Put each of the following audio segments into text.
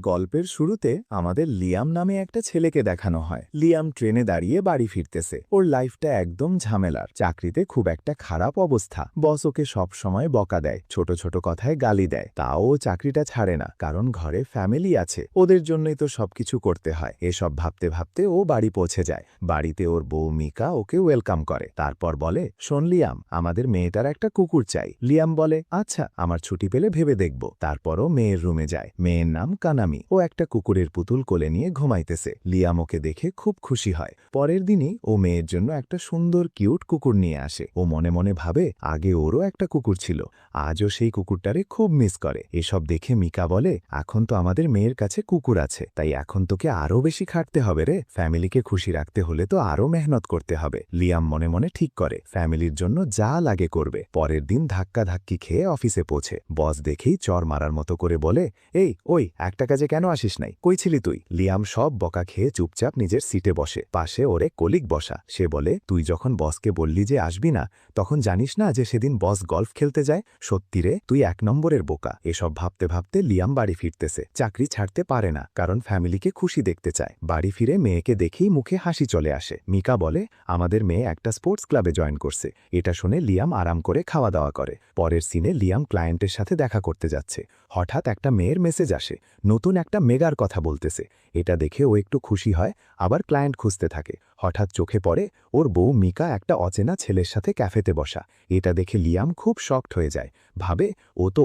গল্পের শুরুতে আমাদের লিয়াম নামে একটা ছেলেকে দেখানো হয়। লিয়াম ট্রেনে দাঁড়িয়ে বাড়ি ফিরতেছে। ওর লাইফটা একদম ঝামেলার। চাকরিতে খুব একটা খারাপ অবস্থা। বস ওকে সবসময় বকা দেয়, ছোট ছোট কথায় গালি দেয়। তাও ও চাকরিটা ছাড়ে না, কারণ ঘরে ফ্যামিলি আছে, ওদের জন্যই তো সবকিছু করতে হয়। এসব ভাবতে ভাবতে ও বাড়ি পৌঁছে যায়। বাড়িতে ওর বউ মিকা ওকে ওয়েলকাম করে। তারপর বলে, শোন লিয়াম, আমাদের মেয়েটার একটা কুকুর চাই। লিয়াম বলে, আচ্ছা, আমার ছুটি পেলে ভেবে দেখব। তারপরও মেয়ের রুমে যায়। মেয়ের নাম কানামি। ও একটা কুকুরের পুতুল কোলে নিয়ে ঘুমাইতেছে। লিয়াম ওকে দেখে খুব খুশি হয়। পরের দিনই ও মেয়ের জন্য একটা সুন্দর কিউট কুকুর নিয়ে আসে। ও মনে মনে ভাবে, আগে ওরও একটা কুকুর ছিল, আজও সেই কুকুরটারে খুব মিস করে। এসব দেখে মিকা বলে, এখন তো আমাদের মেয়ের কাছে কুকুর আছে, তাই এখন তোকে আরও বেশি খাটতে হবে রে। ফ্যামিলিকে খুশি রাখতে হলে তো আরও মেহনত করতে হবে। লিয়াম মনে মনে ঠিক করে ফ্যামিলির জন্য যা লাগে করবে। পরের দিন ধাক্কাধাক্কি খেয়ে অফিসে পৌঁছে। বস দেখেই চর মারার মতো করে বলে, এই ওই একটা কাজে কেন আসিস নাই, কই ছিলি তুই? লিয়াম সব বকা খেয়ে চুপচাপ নিজের সিটে বসে। পাশে ওরে কলিগ বসা। সে বলে, তুই যখন বসকে বললি যে আসবি না, তখন জানিস না যে সেদিন বস গলফ খেলতে যায়? সত্যি রে, তুই এক নম্বরের বোকা। এসব ভাবতে ভাবতে লিয়াম বাড়ি ফিরতেছে। চাকরি ছাড়তে পারে না, কারণ ফ্যামিলিকে খুশি দেখতে চায়। বাড়ি ফিরে মেয়েকে দেখেই মুখে হাসি চলে আসে। মিকা বলে, আমাদের মেয়ে একটা স্পোর্টস ক্লাবে জয়েন করছে। এটা শুনে লিয়াম আরাম করে খাওয়া দাওয়া করে। পরের সিনে লিয়াম ক্লায়েন্টের সাথে দেখা করতে যাচ্ছে। হঠাৎ একটা মেয়ের মেসেজ আসে, নতুন একটা মেগার কথা বলতেছে। এটা দেখে ও একটু খুশি হয়, আবার ক্লায়েন্ট খুঁজতে থাকে। হঠাৎ চোখে পড়ে ওর বউ মিকা একটা অচেনা ছেলের সাথে ক্যাফেতে বসা। এটা দেখে লিয়াম খুব শকড হয়ে যায়। ভাবে,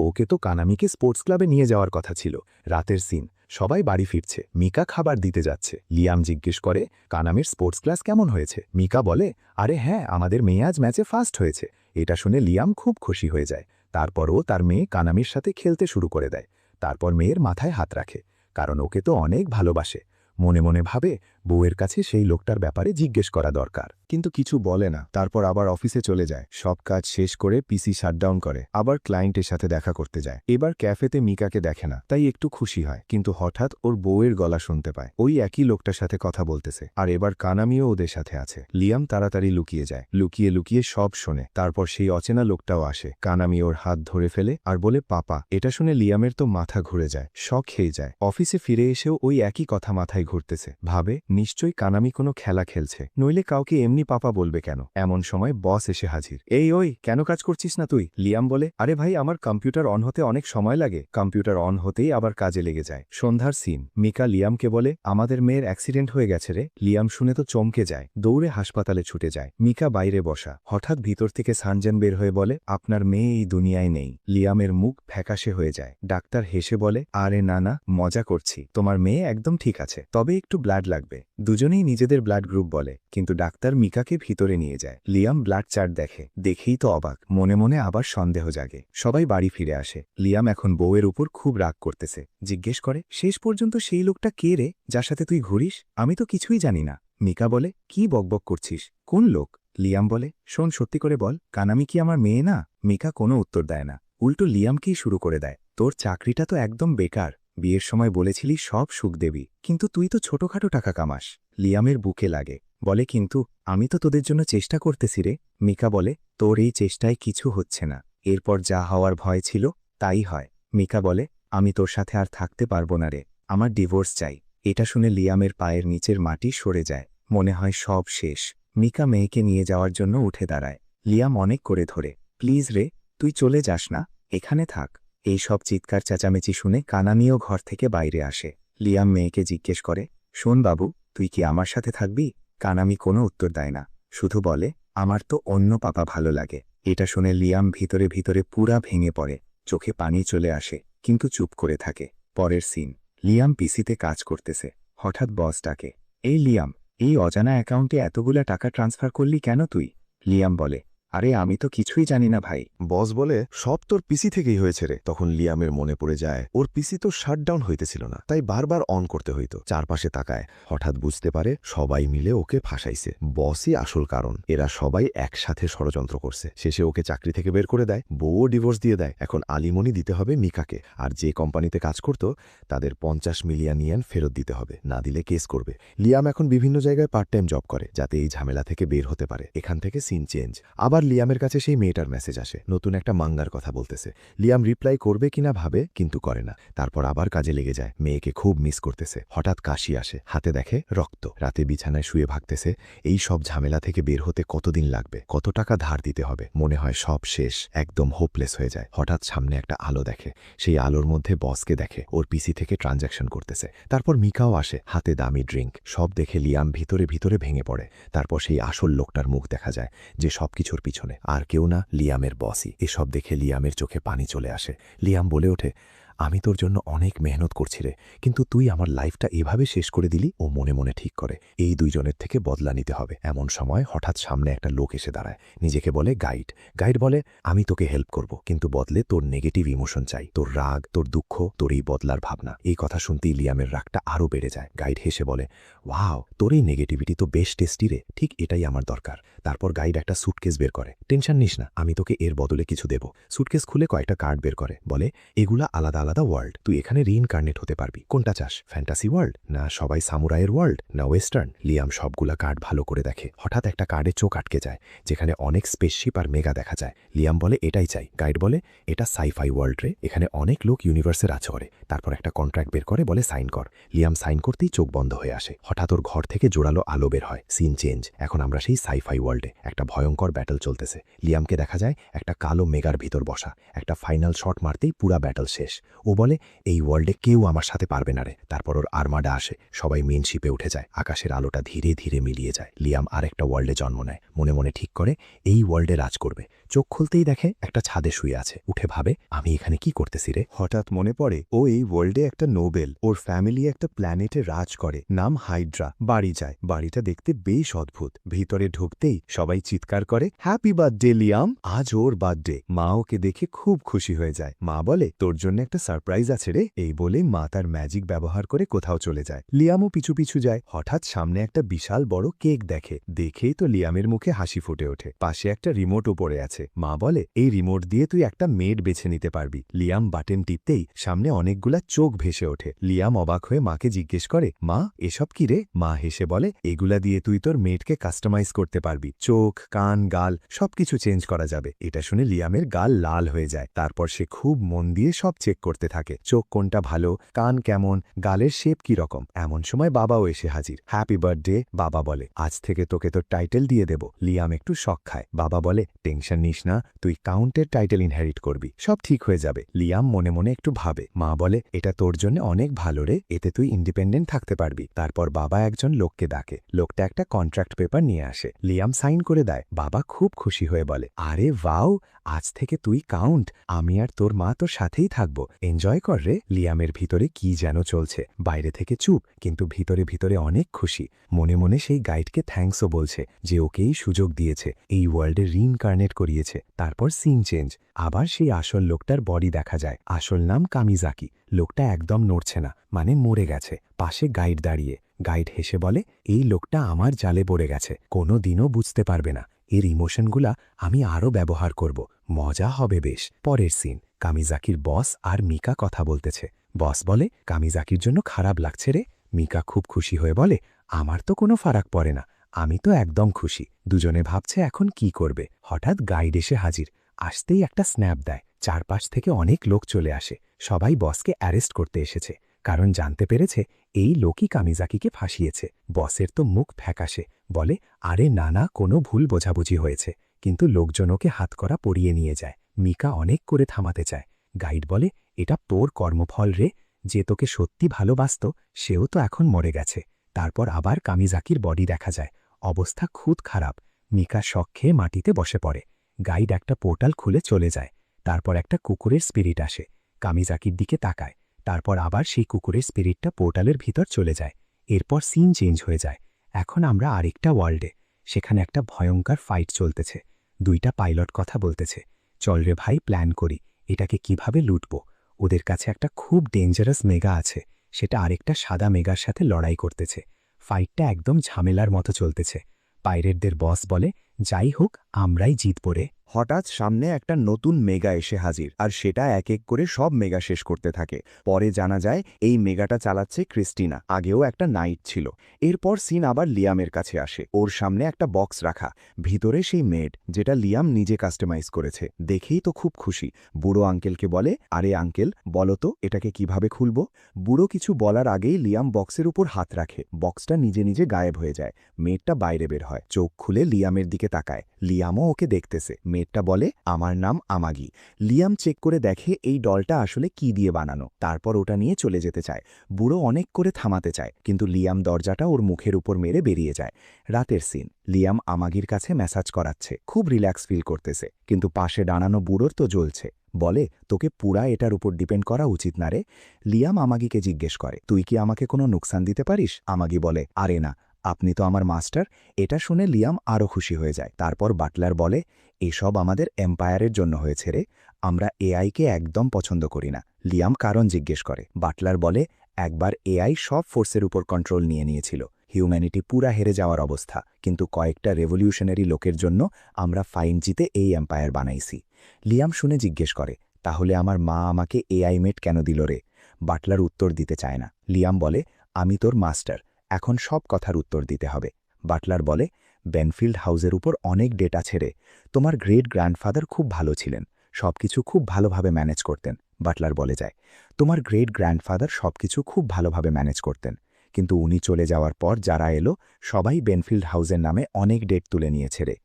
ওকে তো কানামিকে স্পোর্টস ক্লাবে নিয়ে যাওয়ার কথা ছিল। রাতের সিন, সবাই বাড়ি ফিরছে। মিকা খাবার দিতে যাচ্ছে। লিয়াম জিজ্ঞেস করে, কানামির স্পোর্টস ক্লাস কেমন হয়েছে? মিকা বলে, আরে হ্যাঁ, আমাদের মেয়ে আজ ম্যাচে ফার্স্ট হয়েছে। এটা শুনে লিয়াম খুব খুশি হয়ে যায়। তারপরও তার মেয়ে কানামির সাথে খেলতে শুরু করে দেয়। তারপর মেয়ের মাথায় হাত রাখে, কারণ ওকে তো অনেক ভালোবাসে। মনে মনে ভাবে, বউয়ের কাছে সেই লোকটার ব্যাপারে জিজ্ঞেস করা দরকার। কিন্তু কিছু বলে না। তারপর আবার অফিসে চলে যায়। সব কাজ শেষ করে পিসি শাটডাউন করে, আবার ক্লায়েন্টের সাথে দেখা করতে যায়। এবার ক্যাফেতে মিকাকে দেখে না, তাই একটু খুশি হয়। কিন্তু হঠাৎ ওর বউয়ের গলা শুনতে পায়, ওই একই লোকটার সাথে কথা বলতেছে। আর এবার কানামিও ওদের সাথে আছে। লিয়াম তাড়াতাড়ি লুকিয়ে যায়। লুকিয়ে লুকিয়ে সব শোনে। তারপর সেই অচেনা লোকটাও আসে। কানামি ওর হাত ধরে ফেলে আর বলে, পাপা। এটা শুনে লিয়ামের তো মাথা ঘুরে যায়, শক খেয়ে যায়। অফিসে ফিরে এসেও ওই একই কথা মাথায় ঘুরতেছে। ভাবে, নিশ্চয়ই কানামি কোনো খেলা খেলছে, নইলে কাউকে এমনি পাপা বলবে কেন? এমন সময় বস এসে হাজির। এই ওই, কেন কাজ করছিস না তুই? লিয়াম বলে, আরে ভাই, আমার কম্পিউটার অন হতে অনেক সময় লাগে। কম্পিউটার অন হতেই আবার কাজে লেগে যায়। সন্ধ্যার সিন, মিকা লিয়ামকে বলে, আমাদের মেয়ের অ্যাক্সিডেন্ট হয়ে গেছে রে। লিয়াম শুনে তো চমকে যায়, দৌড়ে হাসপাতালে ছুটে যায়। মিকা বাইরে বসা। হঠাৎ ভিতর থেকে সানজান বের হয়ে বলে, আপনার মেয়ে এই দুনিয়ায় নেই। লিয়ামের মুখ ফ্যাকাশে হয়ে যায়। ডাক্তার হেসে বলে, আরে না না, মজা করছি, তোমার মেয়ে একদম ঠিক আছে, তবে একটু ব্লাড লাগবে। দুজনেই নিজেদের ব্লাড গ্রুপ বলে, কিন্তু ডাক্তার মিকাকে ভিতরে নিয়ে যায়। লিয়াম ব্লাড চার্ট দেখে। দেখেই তো অবাক। মনে মনে আবার সন্দেহ জাগে। সবাই বাড়ি ফিরে আসে। লিয়াম এখন বউয়ের উপর খুব রাগ করতেছে। জিজ্ঞেস করে, শেষ পর্যন্ত সেই লোকটা কে রে, যার সাথে তুই ঘুরিস? আমি তো কিছুই জানি না। মিকা বলে, কি বকবক করছিস? কোন লোক? লিয়াম বলে, শোন, সত্যি করে বল, কানামি কি আমার মেয়ে না? মিকা কোনো উত্তর দেয় না, উল্টো লিয়ামকেই শুরু করে দেয়, তোর চাকরিটা তো একদম বেকার। বিয়ের সময় বলেছিলি সব সুখ দেবি, কিন্তু তুই তো ছোটখাটো টাকা কামাস। লিয়ামের বুকে লাগে। বলে, কিন্তু আমি তো তোদের জন্য চেষ্টা করতেছি রে। মিকা বলে, তোর এই চেষ্টায় কিছু হচ্ছে না। এরপর যা হওয়ার ভয় ছিল তাই হয়। মিকা বলে, আমি তোর সাথে আর থাকতে পারবো না রে, আমার ডিভোর্স চাই। এটা শুনে লিয়ামের পায়ের নিচের মাটি সরে যায়। মনে হয় সব শেষ। মিকা মেয়েকে নিয়ে যাওয়ার জন্য উঠে দাঁড়ায়। লিয়াম অনেক করে ধরে, প্লিজ রে, তুই চলে যাস না, এখানে থাক। এই সব চিৎকার চেঁচামেচি শুনে কানামিও ঘর থেকে বাইরে আসে। লিয়াম মেয়েকে জিজ্ঞেস করে, শোন বাবু, তুই কি আমার সাথে থাকবি? কানামি কোনো উত্তর দেয় না, শুধু বলে, আমার তো অন্য পাপা ভালো লাগে। এটা শুনে লিয়াম ভিতরে ভিতরে পুরা ভেঙে পড়ে। চোখে পানি চলে আসে, কিন্তু চুপ করে থাকে। পরের সিন, লিয়াম পিসিতে কাজ করতেছে। হঠাৎ বস ডাকে, এই লিয়াম, এই অজানা অ্যাকাউন্টে এতগুলা টাকা ট্রান্সফার করলি কেন তুই? লিয়াম বলে, আরে আমি তো কিছুই জানি না ভাই। বস বলে, সব তোর পিসি থেকেই হয়েছে রে। তখন লিয়ামের মনে পড়ে যায়, ওর পিসি তো শাটডাউন হইতেছিল না, তাই বারবার অন করতে হইতো। চারপাশে তাকায়, হঠাৎ বুঝতে পারে সবাই মিলে ওকে ফাঁসাইছে। বসই আসল কারণ। এরা সবাই একসাথে ষড়যন্ত্র করছে। শেষে ওকে চাকরি থেকে বের করে দেয়, বউও ডিভোর্স দিয়ে দেয়। এখন আলিমনি দিতে হবে মিকাকে, আর যে কোম্পানিতে কাজ করত তাদের 50 মিলিয়ন ইয়েন ফেরত দিতে হবে, না দিলে কেস করবে। লিয়াম এখন বিভিন্ন জায়গায় পার্ট টাইম জব করে, যাতে এই ঝামেলা থেকে বের হতে পারে। এখান থেকে সিন চেঞ্জ। আবার লিয়ামের কাছে সেই মেয়েটার মেসেজ আসে, নতুন একটা মাঙ্গার কথা বলতেছে। লিয়াম রিপ্লাই করবে কিনা ভাবে, কিন্তু করে না। তারপর আবার কাজে লেগে যায়, মেয়েকে খুব মিস করতেছে। হঠাৎ কাশি আসে, হাতে দেখে রক্ত। রাতে বিছানায় শুয়ে ভাগতেছে, এই সব ঝামেলা থেকে বের হতে কতদিন লাগবে, কত টাকা ধার দিতে হবে। মনে হয় সব শেষ, একদম হোপলেস হয়ে যায়। হঠাৎ সামনে একটা আলো দেখে, সেই আলোর মধ্যে বসকে দেখে ওর পিসি থেকে ট্রানজ্যাকশন করতেছে। তারপর মিকাও আসে, হাতে দামি ড্রিঙ্ক। সব দেখে লিয়াম ভিতরে ভিতরে ভেঙে পড়ে। তারপর সেই আসল লোকটার মুখ দেখা যায়, যে সবকিছুর পিছনে আর কেউ না, লিয়ামের বসই। এসব দেখে লিয়ামের চোখে পানি চলে আসে। লিয়াম বলে ওঠে, আমি তোর জন্য অনেক মেহনত করছি রে, কিন্তু তুই আমার লাইফটা এভাবে শেষ করে দিলি। ও মনে মনে ঠিক করে, এই দুইজনের থেকে বদলা নিতে হবে। এমন সময় হঠাৎ সামনে একটা লোক এসে দাঁড়ায়, নিজেকে বলে গাইড। গাইড বলে, আমি তোকে হেল্প করব, কিন্তু বদলে তোর নেগেটিভ ইমোশন চাই, তোর রাগ, তোর দুঃখ, তোর এই বদলার ভাবনা। এই কথা শুনতেই লিয়ামের রাগটা আরও বেড়ে যায়। গাইড হেসে বলে, ওয়াও, তোর এই নেগেটিভিটি তো বেশ টেস্টি রে, ঠিক এটাই আমার দরকার। তারপর গাইড একটা স্যুটকেস বের করে, টেনশন নিস না, আমি তোকে এর বদলে কিছু দেব। স্যুটকেস খুলে কয়েকটা কার্ড বের করে, বলে, এগুলা আলাদা আলাদা ওয়ার্ল্ড, তুই এখানে রিইনকার্নেট হতে পারবি। কোনটা চাস, ফ্যান্টাসি ওয়ার্ল্ড, না সবাই সামুরাইয়ের ওয়ার্ল্ড, না ওয়েস্টার্ন? লিয়াম সবগুলা কার্ড ভালো করে দেখে। হঠাৎ একটা কার্ডে চোখ আটকে যায়, যেখানে অনেক স্পেসশিপ আর মেগা দেখা যায়। লিয়াম বলে, এটাই চাই। গাইড বলে, এটা সাইফাই ওয়ার্ল্ড রে, এখানে অনেক লোক ইউনিভার্সে রাজ করে। তারপর একটা কন্ট্রাক্ট বের করে, বলে সাইন কর। লিয়াম সাইন করতেই চোখ বন্ধ হয়ে আসে। হঠাৎ ওর ঘর থেকে জোরালো আলো বের হয়, সিন চেঞ্জ। এখন আমরা সেই সাইফাই ওয়ার্ল্ডে। একটা ভয়ঙ্কর ব্যাটল চলতেছে। লিয়ামকে দেখা যায় একটা কালো মেগার ভিতর বসা। একটা ফাইনাল শট মারতেই পুরা ব্যাটল শেষ। ও বলে, এই ওয়ার্ল্ডে কেউ আমার সাথে পারবে না রে। তারপর ওর আর্মাডা আসে, সবাই মেন শিপে উঠে যায়। আকাশের আলোটা ধীরে ধীরে মিলিয়ে যায়। লিয়াম আরেকটা ওয়ার্ল্ডে জন্ম নেয়। মনে মনে ঠিক করে এই ওয়ার্ল্ডে রাজ করবে। চোখ খুলতেই দেখে একটা ছাদে শুয়ে আছে। উঠে ভাবে, আমি এখানে কি করতেছি রে? হঠাৎ মনে পড়ে, ও এই ওয়ার্ল্ডে একটা নোবেল, ওর ফ্যামিলি একটা প্ল্যানেটে রাজ করে, নাম হাইড্রা। বাড়ি যায়, বাড়িটা দেখতে বেশ অদ্ভুত। ভিতরে ঢুকতেই সবাই চিৎকার করে, হ্যাপি বার্থডে লিয়াম, আজ ওর বার্থডে। মা ওকে দেখে খুব খুশি হয়ে যায়। মা বলে, তোর জন্য একটা সারপ্রাইজ আছে রে। এই বলে মা তার ম্যাজিক ব্যবহার করে কোথাও চলে যায়। লিয়ামও পিছু পিছু যায়। হঠাৎ সামনে একটা বিশাল বড় কেক দেখে। দেখেই তো লিয়ামের মুখে হাসি ফুটে ওঠে। পাশে একটা রিমোটও পড়ে আছে। মা বলে, এই রিমোট দিয়ে তুই একটা মেড বেছে নিতে পারবি। লিয়াম বাটন টিপতেই সামনে অনেকগুলা চোখ ভেসে ওঠে। লিয়াম অবাক হয়ে মাকে জিজ্ঞেস করে, মা এসব কি রে? মা হেসে বলে, এগুলা দিয়ে তুই তোর মেডকে কাস্টমাইজ করতে পারবি। চোখ, কান, গাল সবকিছু চেঞ্জ করা যাবে। এটা শুনে লিয়ামের গাল লাল হয়ে যায়। তারপর সে খুব মন দিয়ে সব চেক করতে থাকে, চোখ কোনটা ভালো, কান কেমন, গালের শেপ কি রকম। এমন সময় বাবাও এসে হাজির। Happy birthday. বাবা বলে, আজ থেকে তোকে তোর টাইটেল দিয়ে দেব। লিয়াম একটু শক খায়। বাবা বলে, টেনশন নিস না, তুই কাউন্টের টাইটেল ইনহেরিট করবি, সব ঠিক হয়ে যাবে। লিয়াম মনে মনে একটু ভাবে। মা বলে, এটা তোর জন্য অনেক ভালো রে, এতে তুই ইন্ডিপেন্ডেন্ট থাকতে পারবি। তারপর বাবা একজন লোককে ডাকে। লোকটা একটা কন্ট্রাক্ট পেপার নিয়ে আসে। লিয়াম সাইন করে দেয়। বাবা খুব খুশি হয়ে বলে, আরে ওয়াও, আজ থেকে তুই কাউন্ট, আমি আর তোর মা তোর সাথেই থাকবো, এনজয় কর রে। লিয়ামের ভিতরে কি যেন চলছে, বাইরে থেকে চুপ, কিন্তু ভিতরে ভিতরে অনেক খুশি। মনে মনে সেই গাইডকে থ্যাঙ্কসও বলছে, যে ওকেই সুযোগ দিয়েছে, এই ওয়ার্ল্ডে রিইনকার্নেট করিয়েছে। তারপর সিন চেঞ্জ, আবার সেই আসল লোকটার বডি দেখা যায়। আসল নাম কামিজাকি। লোকটা একদম নড়ছে না, মানে মরে গেছে। পাশে গাইড দাঁড়িয়ে। গাইড হেসে বলে, এই লোকটা আমার জালে পড়ে গেছে, কোনো দিনও বুঝতে পারবে না। এর ইমোশনগুলা আমি আরও ব্যবহার করব, মজা হবে বেশ। পরের সিন, কামিজাকির বস আর মিকা কথা বলতেছে। বস বলে, কামিজাকির জন্য খারাপ লাগছে রে। মিকা খুব খুশি হয়ে বলে, আমার তো কোনো ফারাক পড়ে না, আমি তো একদম খুশি। দুজনে ভাবছে এখন কি করবে। হঠাৎ গাইড এসে হাজির। আসতেই একটা স্ন্যাপ দেয়। চারপাশ থেকে অনেক লোক চলে আসে। সবাই বসকে অ্যারেস্ট করতে এসেছে, কারণ জানতে পেরেছে এই লোকই কামিজাকিকে ফাঁসিয়েছে। বসের তো মুখ ফ্যাকাশে, বলে, আরে না না, কোনো ভুল বোঝাবুঝি হয়েছে। কিন্তু লোকজন ওকে হাতকড়া পরিয়ে নিয়ে যায়। মিকা অনেক করে থামাতে চায়। গাইড বলে, এটা তোর কর্মফল রে, যে তোকে সত্যি ভালোবাসত সেও তো এখন মরে গেছে। তারপর আবার কামিজাকির বডি দেখা যায়। অবস্থা খুব খারাপ। মিকা শক খেয়ে মাটিতে বসে পড়ে। গাইড একটা পোর্টাল খুলে চলে যায়। তারপর একটা কুকুরের স্পিরিট আসে, কামিজাকির দিকে তাকায়। তারপর আবার সেই কুকুরের স্পিরিটটা পোর্টালের ভিতর চলে যায়। এরপর সিন চেঞ্জ হয়ে যায়। এখন আমরা আরেকটা ওয়ার্ল্ডে। সেখানে একটা ভয়ঙ্কর ফাইট চলতেছে। দুইটা পাইলট কথা বলতেছে, চল রে ভাই, প্ল্যান করি, এটাকে কিভাবে লুটব। ওদের কাছে একটা খুব ডেঞ্জারাস মেগা আছে, সেটা আরেকটা সাদা মেগার সাথে লড়াই করতেছে। ফাইটটা একদম ঝামেলার মতো চলতেছে। পাইরেটদের বস বলে, যাই হোক, আমরাই জিতব রে। হঠাৎ সামনে একটা নতুন মেগা এসে হাজির, আর সেটা এক এক করে সব মেগা শেষ করতে থাকে। পরে জানা যায় এই মেগাটা চালাচ্ছে ক্রিস্টিনা, আগেও একটা নাইট ছিল। এরপর সিন আবার লিয়ামের কাছে আসে। ওর সামনে একটা বক্স রাখা, ভিতরে সেই মেড যেটা লিয়াম নিজে কাস্টমাইজ করেছে। দেখেই তো খুব খুশি। বুড়ো আঙ্কেলকে বলে, আরে আঙ্কেল বলো তো এটাকে কিভাবে খুলব। বুড়ো কিছু বলার আগেই লিয়াম বক্সের উপর হাত রাখে, বক্সটা নিজে নিজে গায়েব হয়ে যায়। মেয়েটা বাইরে বের হয়, চোখ খুলে লিয়ামের দিকে তাকায়। লিয়ামও ওকে দেখতেছে। মেয়েটা বলে, আমার নাম আমাগি। লিয়াম চেক করে দেখে এই ডলটা আসলে কি দিয়ে বানানো, তারপর ওটা নিয়ে চলে যেতে চায়। বুড়ো অনেক করে থামাতে চায়, কিন্তু লিয়াম দরজাটা ওর মুখের উপর মেরে বেরিয়ে যায়। রাতের সিন, লিয়াম আমাগির কাছে ম্যাসাজ করাচ্ছে, খুব রিল্যাক্স ফিল করতেছে। কিন্তু পাশে দাঁড়ানো বুড়োর তো জ্বলছে। বলে, তোকে পুরা এটার উপর ডিপেন্ড করা উচিত না রে। লিয়াম আমাগিকে জিজ্ঞেস করে, তুই কি আমাকে কোনো নুকসান দিতে পারিস? আমাগি বলে, আরে না, আপনি তো আমার মাস্টার। এটা শুনে লিয়াম আরও খুশি হয়ে যায়। তারপর বাটলার বলে, এসব আমাদের এম্পায়ারের জন্য হয়েছে রে, আমরা এআইকে একদম পছন্দ করি না। লিয়াম কারণ জিজ্ঞেস করে। বাটলার বলে, একবার এআই সব ফোর্সের উপর কন্ট্রোল নিয়ে নিয়েছিল, হিউম্যানিটি পুরা হেরে যাওয়ার অবস্থা, কিন্তু কয়েকটা রেভলিউশনারি লোকের জন্য আমরা ফাইন জিতে এই এম্পায়ার বানাইছি। লিয়াম শুনে জিজ্ঞেস করে, তাহলে আমার মা আমাকে এআই মেট কেন দিল রে? বাটলার উত্তর দিতে চায় না। লিয়াম বলে, আমি তোর মাস্টার, এখন সব কথার উত্তর দিতে হবে। বাটলার বলে, বেনফিল্ড হাউসের উপর অনেক ডেটা ছেড়ে, তোমার গ্রেট গ্র্যান্ডফাদার খুব ভালো ছিলেন, সবকিছু খুব ভালোভাবে ম্যানেজ করতেন। বাটলার বলে যায়, তোমার গ্রেট গ্র্যান্ডফাদার সবকিছু খুব ভালোভাবে ম্যানেজ করতেন, কিন্তু উনি চলে যাওয়ার পর যারা এলো সবাই বেনফিল্ড হাউসের নামে অনেক ডেট তুলে নিয়েছে রে।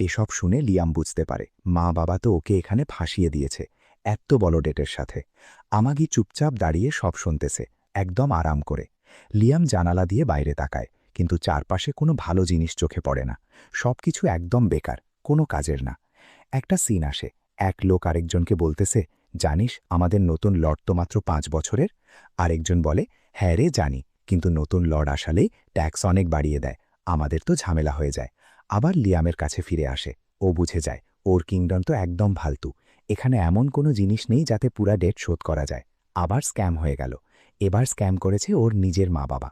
এসব শুনে লিয়াম বুঝতে পারে, মা বাবা তো ওকে এখানে ফাঁসিয়ে দিয়েছে, এত বড় ডেটের সাথে। আমাগি চুপচাপ দাঁড়িয়ে সব শুনতেছে, একদম আরাম করে। লিয়াম জানালা দিয়ে বাইরে তাকায়, কিন্তু চারপাশে কোনো ভালো জিনিস চোখে পড়ে না। সবকিছু একদম বেকার, কোনো কাজের না। একটা সিন আসে, এক লোক আরেকজনকে বলতেছে, জানিস আমাদের নতুন লর্ড তো মাত্র 5 বছরের? আরেকজন বলে, হ্যাঁ রে জানি, কিন্তু নতুন লর্ড আসালেই ট্যাক্স অনেক বাড়িয়ে দেয়, আমাদের তো ঝামেলা হয়ে যায়। আবার লিয়ামের কাছে ফিরে আসে। ও বুঝে যায় ওর কিংডম তো একদম ফালতু, এখানে এমন কোনো জিনিস নেই যাতে পুরা ডেট শোধ করা যায়। আবার স্ক্যাম হয়ে গেল। এবার স্ক্যাম করেছে ওর নিজের মা বাবা।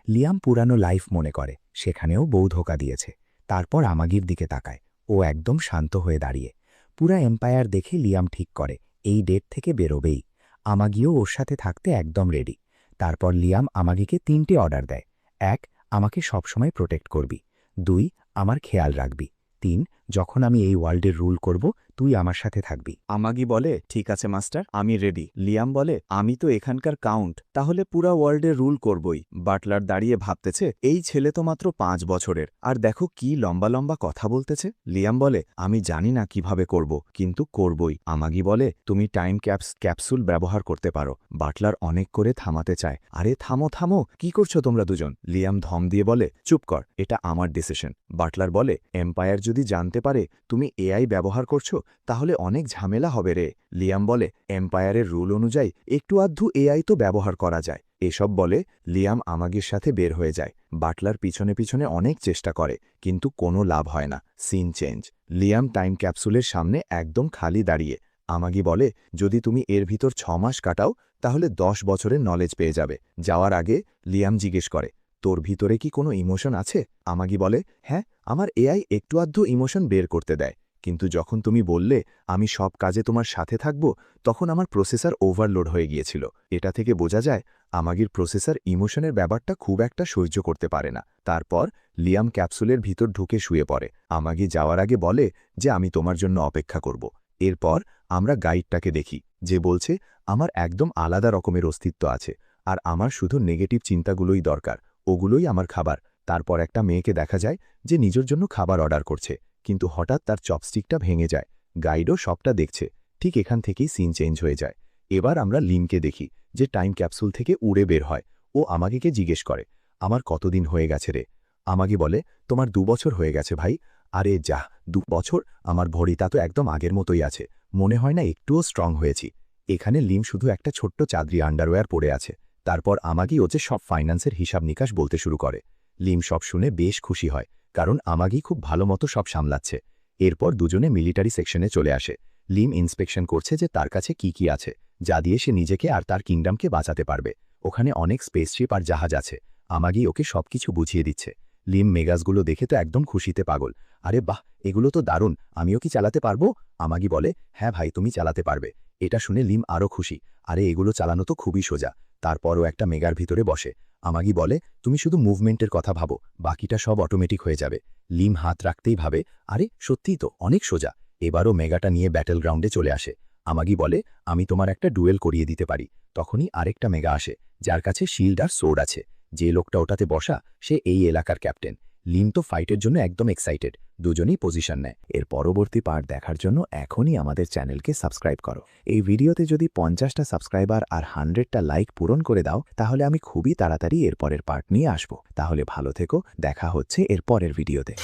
লিয়াম পুরানো লাইফ মনে করে, সেখানেও বউ ধোকা দিয়েছে। তারপর আমাগির দিকে তাকায়, ও একদম শান্ত হয়ে দাঁড়িয়ে। পুরা এম্পায়ার দেখে লিয়াম ঠিক করে এই ডেট থেকে বেরোবেই। আমাগিও ওর সাথে থাকতে একদম রেডি। তারপর লিয়াম আমাগিকে 3টে অর্ডার দেয়। 1, আমাকে সবসময় প্রোটেক্ট করবি। 2, আমার খেয়াল রাখবি। 3, যখন আমি এই ওয়ার্ল্ডের রুল করব তুই আমার সাথে থাকবি। আমাগি বলে, ঠিক আছে মাস্টার, আমি রেডি। লিয়াম বলে, আমি তো এখানকার কাউন্ট, তাহলে পুরা ওয়ার্ল্ডের রুল করবই। বাটলার দাঁড়িয়ে ভাবতেছে, এই ছেলে তো মাত্র 5 বছরের, আর দেখো কি লম্বা লম্বা কথা বলতেছে। লিয়াম বলে, আমি জানি না কিভাবে করব, কিন্তু করবই। আমাগি বলে, তুমি টাইম ক্যাপসুল ব্যবহার করতে পারো। বাটলার অনেক করে থামাতে চায়, আরে থামো থামো, কি করছো তোমরা দুজন? লিয়াম ধম দিয়ে বলে, চুপ কর, এটা আমার ডিসিশন। বাটলার বলে, এম্পায়ার যদি জানতে পারে তুমি এআই ব্যবহার করছো তাহলে অনেক ঝামেলা হবে রে। লিয়াম বলে, এম্পায়ারের রুল অনুযায়ী একটু আধটু এআই তো ব্যবহার করা যায়। এসব বলে লিয়াম আমাগির সাথে বের হয়ে যায়। বাটলার পিছনে পিছনে অনেক চেষ্টা করে, কিন্তু কোনো লাভ হয় না। সিন চেঞ্জ, লিয়াম টাইম ক্যাপসুলের সামনে একদম খালি দাঁড়িয়ে। আমাগি বলে, যদি তুমি এর ভিতর 6 মাস কাটাও তাহলে 10 বছরের নলেজ পেয়ে যাবে। যাওয়ার আগে লিয়াম জিজ্ঞেস করে, তোর ভিতরে কি কোনো ইমোশন আছে? আমাগি বলে, হ্যাঁ, আমার এআই একটু আধটু ইমোশন বের করতে দেয়, কিন্তু যখন তুমি বললে আমি সব কাজে তোমার সাথে থাকব তখন আমার প্রসেসর ওভারলোড হয়ে গিয়েছিল। এটা থেকে বোঝা যায় আমাগির প্রসেসর ইমোশনের ব্যাপারটা খুব একটা সহ্য করতে পারে না। তারপর লিয়াম ক্যাপসুলের ভিতর ঢুকে শুয়ে পড়ে। আমাগি যাওয়ার আগে বলে যে আমি তোমার জন্য অপেক্ষা করব। এরপর আমরা গাইডটাকে দেখি, যে বলছে আমার একদম আলাদা রকমের অস্তিত্ব আছে, আর আমার শুধু নেগেটিভ চিন্তাগুলোই দরকার, ওগুলোই আমার খাবার। তারপর একটা মেয়েকে দেখা যায় যে নিজের জন্য খাবার অর্ডার করছে, কিন্তু হঠাৎ তার চপস্টিকটা ভেঙে যায়। গাইডও সবটা দেখছে। ঠিক এখান থেকেই সিন চেঞ্জ হয়ে যায়। এবার আমরা লিমকে দেখি, যে টাইম ক্যাপসুল থেকে উড়ে বের হয়। ও আমাগিকে জিজ্ঞেস করে, আমার কতদিন হয়ে গেছে রে? আমাগি বলে, তোমার 2 বছর হয়ে গেছে ভাই। আরে যাহ, 2 বছর? আমার ভরিটা তো একদম আগের মতোই আছে, মনে হয় না একটুও স্ট্রং হয়েছি। এখানে লিম শুধু একটা ছোট্ট চাদরি আন্ডারওয়্যার পরে আছে। তারপর আমাগি ওকে সব ফাইন্যান্সের হিসাব নিকাশ বলতে শুরু করে। লিম সব শুনে বেশ খুশি হয়, কারণ আমাগি খুব ভালো মতো সব সামলাচ্ছে। এরপর দুজনে মিলিটারি সেকশনে চলে আসে। লিম ইন্সপেকশন করছে যে তার কাছে কি কি আছে, যা দিয়ে সে নিজেকে আর তার কিংডমকে বাঁচাতে পারবে। ওখানে অনেক স্পেসশিপ আর জাহাজ আছে। আমাগি ওকে সবকিছু বুঝিয়ে দিচ্ছে। লিম মেগাসগুলো দেখে তো একদম খুশিতে পাগল। আরে বাহ, এগুলো তো দারুণ, আমিও কি চালাতে পারবো? আমাগি বলে, হ্যাঁ ভাই, তুমি চালাতে পারবে। এটা শুনে লিম আরও খুশি। আরে এগুলো চালানো তো খুবই সোজা। তারপরও একটা মেগার ভিতরে বসে। আমাগি বলে, তুমি শুধু মুভমেন্টের কথা ভাবো, বাকিটা সব অটোমেটিক হয়ে যাবে। লিম হাত রাখতেই ভাবে, আরে সত্যিই তো অনেক সোজা। এবারও মেগাটা নিয়ে ব্যাটেল গ্রাউন্ডে চলে আসে। আমাগি বলে, আমি তোমার একটা ডুয়েল করিয়ে দিতে পারি। তখনই আরেকটা মেগা আসে, যার কাছে শিল্ড আর সোর্ড আছে। যে লোকটা ওটাতে বসা, সে এই এলাকার ক্যাপ্টেন। লিম তো ফাইটের জন্য একদম এক্সাইটেড। দুজনেই পজিশন নেয়। এর পরবর্তী পার্ট দেখার জন্য এখনই আমাদের চ্যানেলকে সাবস্ক্রাইব করো। এই ভিডিওতে যদি 50টা সাবস্ক্রাইবার আর 100টা লাইক পূরণ করে দাও, তাহলে আমি খুবই তাড়াতাড়ি এর পরের পার্ট নিয়ে আসব। তাহলে ভালো থেকো, দেখা হচ্ছে এর পরের ভিডিওতে।